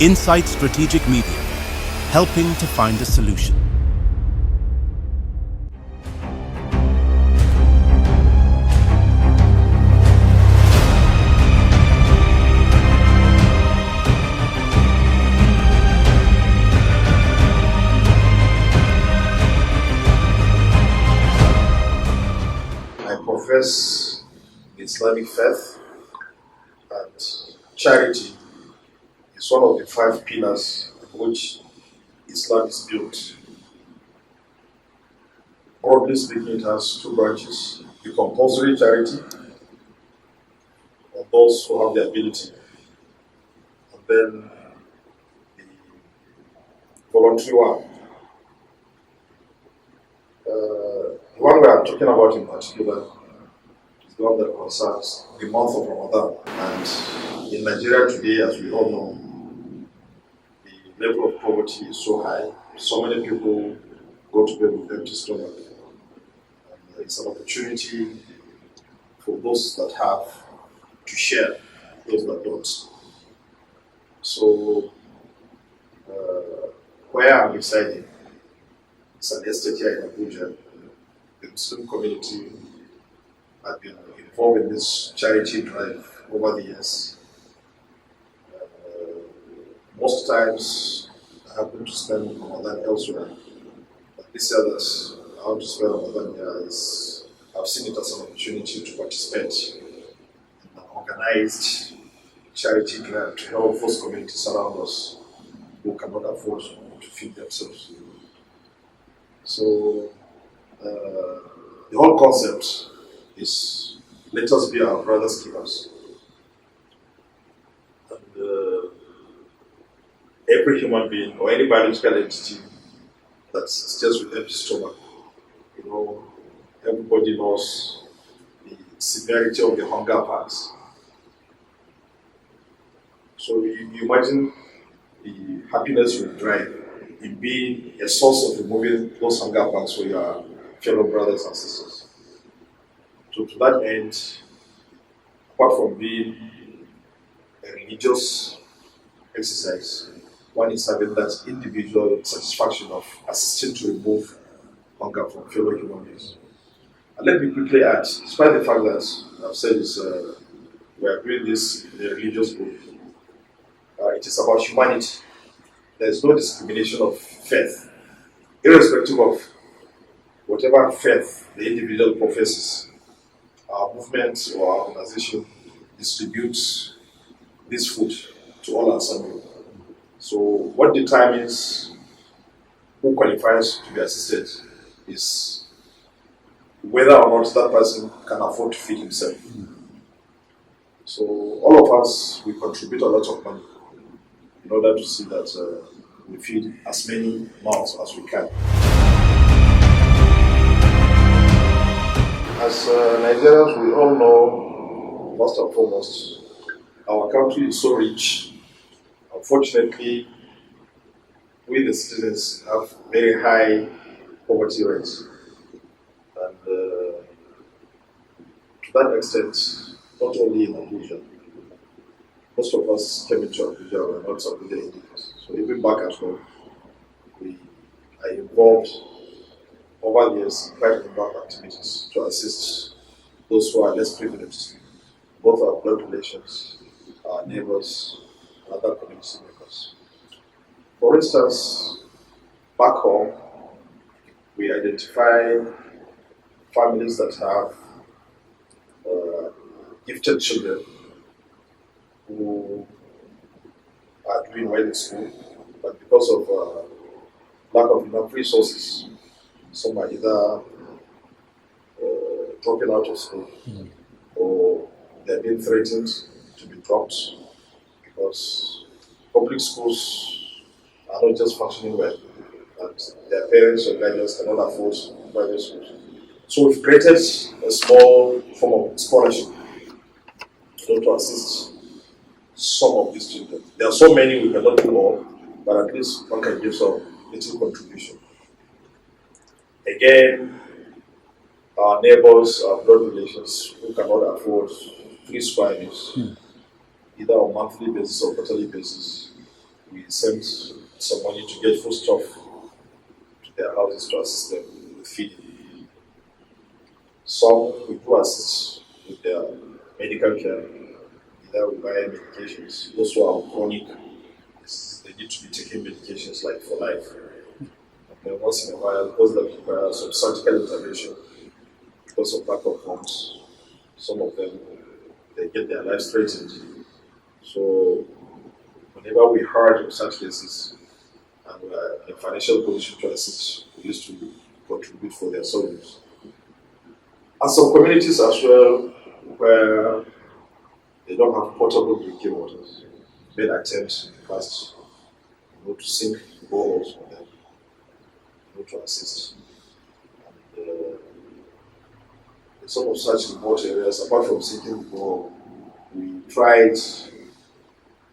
Insight Strategic Media, helping to find a solution. I profess the Islamic faith, and charity is one of the 5 pillars on which Islam is built. Broadly speaking, it has 2 branches: the compulsory charity, of those who have the ability, and then the voluntary one. The one we are talking about in particular is the one that concerns the month of Ramadan. And in Nigeria today, as we all know, the level of poverty is so high. So many people go to bed with empty stomach. And it's an opportunity for those that have to share those that don't. So, where I'm residing, it's an estate here in Abuja. The Muslim community have been involved in this charity drive over the years. Most times I happen to spend Ramadan elsewhere. But this year that I want to spend Ramadan here I've seen it as an opportunity to participate in an organized charity drive to help those communities around us who cannot afford to feed themselves. So the whole concept is, let us be our brothers' keepers. And every human being or any biological entity that stays with empty stomach, everybody knows the severity of the hunger pangs. So you imagine the happiness you drive in being a source of removing those hunger pangs for your fellow brothers and sisters. So to that end, apart from being a religious exercise, one is having that individual satisfaction of assisting to remove hunger from fellow human beings. And let me quickly add, despite the fact that I've said this, we are doing this in a religious group, it is about humanity. There is no discrimination of faith, irrespective of whatever faith the individual professes. Our movement or our organization distributes this food to all assembly. So what determines who qualifies to be assisted is whether or not that person can afford to feed himself. So all of us, we contribute a lot of money in order to see that we feed as many mouths as we can. As Nigerians, we all know, first and foremost, our country is so rich. Unfortunately, we the citizens have very high poverty rates. And to that extent, not only in Abuja, most of us came into Abuja, we are not Abuja indigenous. So even back at home, we are involved over the years in quite a number of activities to assist those who are less privileged, both our blood relations, our neighbors, and other community members. For instance, back home, we identify families that have gifted children who are doing well in school, but because of lack of enough resources, some are either dropping out of school or they're being threatened to be dropped because public schools are not just functioning well and their parents or guardians cannot afford private schools. So we've created a small form of scholarship to assist some of these children. There are so many, we cannot do all, but at least one can give some little contribution. Again, our neighbors, our blood relations who cannot afford free school meals, either on monthly basis or quarterly basis, we send some money to get food stuff to their houses to assist them with feeding. Some we do assist with their medical care, either we buy medications. Those who are chronic, they need to be taking medications like for life. And then once in a while, those that require some surgical intervention because of lack of funds, some of them they get their lives threatened. So whenever we heard of such cases and we are in a financial position to assist, we used to contribute for their solvings. And some communities as well where they don't have potable drinking water, made attempts in the past to sink boreholes for them, to assist. And, in some of such remote areas, apart from sinking the borehole, we tried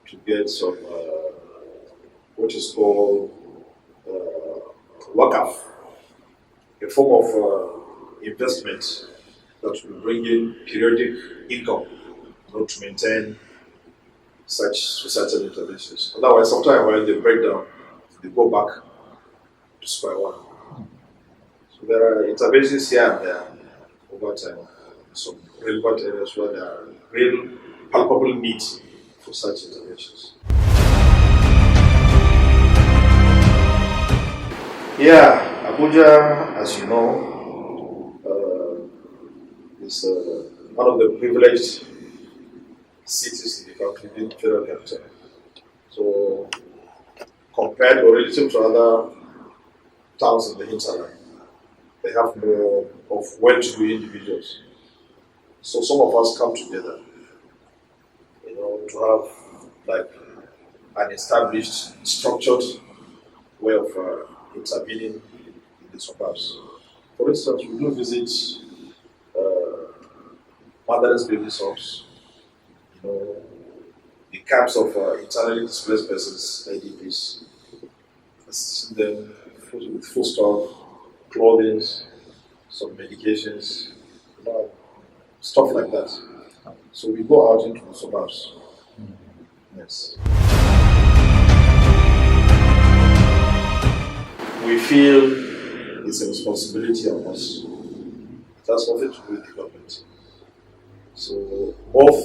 to get some what is called wakaf, a form of investment that will bring in periodic income to maintain such societal interventions. Otherwise, sometimes when they break down, they go back to square one. So there are interventions here and there over time, some relevant areas where there are real palpable needs for such interventions. Yeah, Abuja, as you know, is one of the privileged cities in the country, being federal capital. So, compared or relative to other towns in the hinterland, they have more of well-to-do individuals. So some of us come together, to have like an established, structured way of intervening in the suburbs. For instance, we do visit motherless babies' homes, the camps of internally displaced persons, IDPs, assisting them with food stuff, clothing, some medications, stuff like that. So we go out into the suburbs. Yes. We feel it's a responsibility of us. It has nothing to do with the government. So both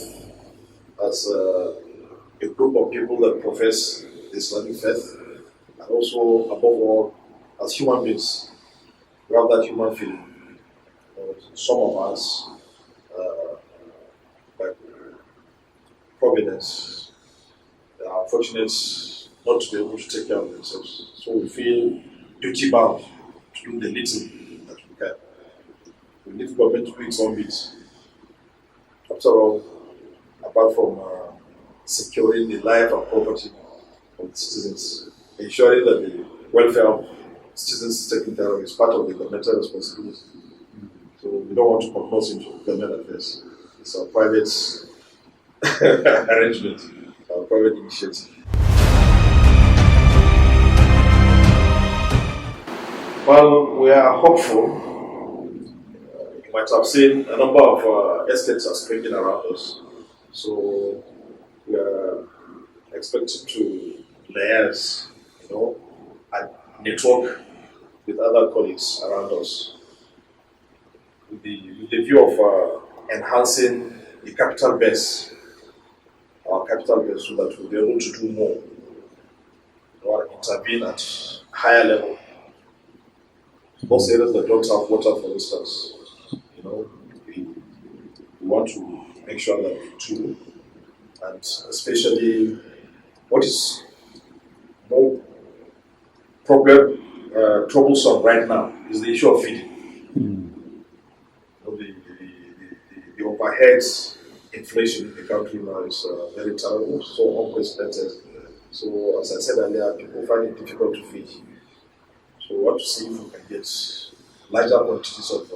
as a group of people that profess the Islamic faith, and also above all as human beings, we have that human feeling. Some of us, by providence, are fortunate not to be able to take care of themselves. So we feel duty bound to do the little that we can. We need government to do its own bit. After all, apart from securing the life and property of the citizens, ensuring that the welfare of citizens is taken care of is part of the governmental responsibility. So we don't want to compose into government affairs. It's a private arrangement, a private initiative. Well, we are hopeful. You might have seen a number of estates are springing around us. So we are expected to liaise, and network with other colleagues around us with the view of enhancing the capital base, our capital base, so that we'll be able to do more or intervene at higher level. Those areas that don't have water, for instance, we want to make sure that we do, and especially what is more troublesome right now is the issue of feeding. The overheads inflation in the country now is very terrible, so unprecedented. So as I said earlier, people find it difficult to feed. So we want to see if we can get larger quantities of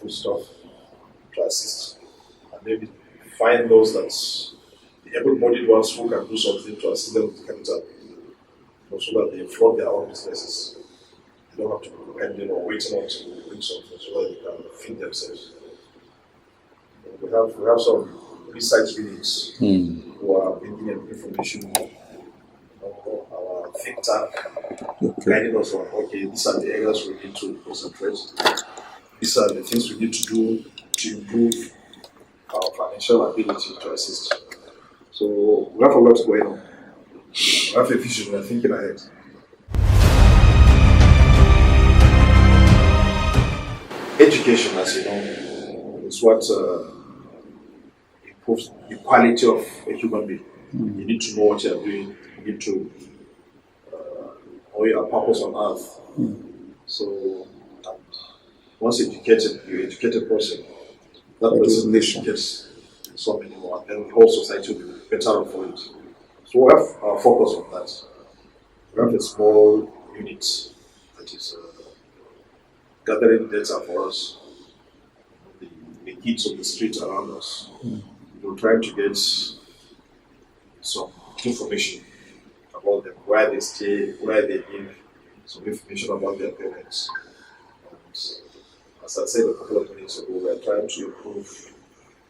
food stuff to assist, and maybe find those that the able-bodied ones who can do something to assist them with capital, so that they flood their own businesses. They don't have to be depending or waiting on to bring something so that they can feed themselves. We have some research units who are bringing in information, think tank guiding us on, okay, these are the areas we need to concentrate. These are the things we need to do to improve our financial ability to assist. So we have a lot going on. We have a vision, we're thinking ahead. Education, as you know, is what improves the quality of a human being. You need to know what you're doing. You need to know your purpose on earth. So, once you're educated person, that person educates so many more, and then the whole society will be better off for it. So we have our focus on that. We have a small unit that is gathering data for us, the kids on the street around us. We're trying to get some information about them, where they stay, where they live, some information about their parents. And as I said a couple of minutes ago, we're trying to improve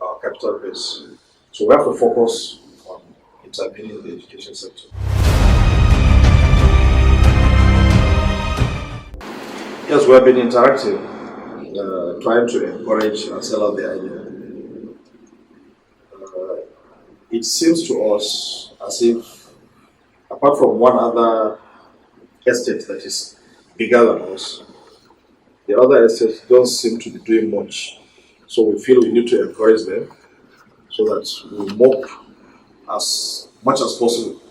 our capital base. So we have to focus on intervening in the education sector. Yes, we have been interactive, trying to encourage and sell out the idea. It seems to us as if, apart from one other estate that is bigger than us, the other estates don't seem to be doing much. So we feel we need to encourage them so that we mop as much as possible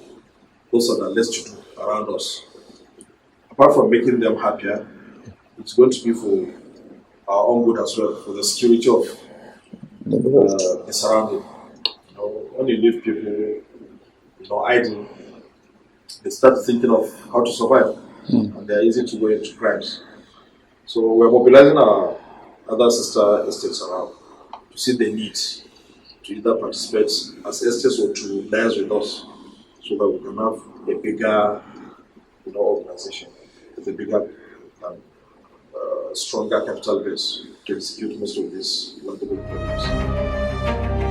those that are less to do around us. Apart from making them happier, it's going to be for our own good as well, for the security of the surrounding. When you leave people, idle, they start thinking of how to survive, and they're easy to go into crimes. So we're mobilizing our other sister estates around to see the need to either participate as estates or to liaise with us, so that we can have a bigger, organization with a bigger, stronger capital base to execute most of these wonderful projects.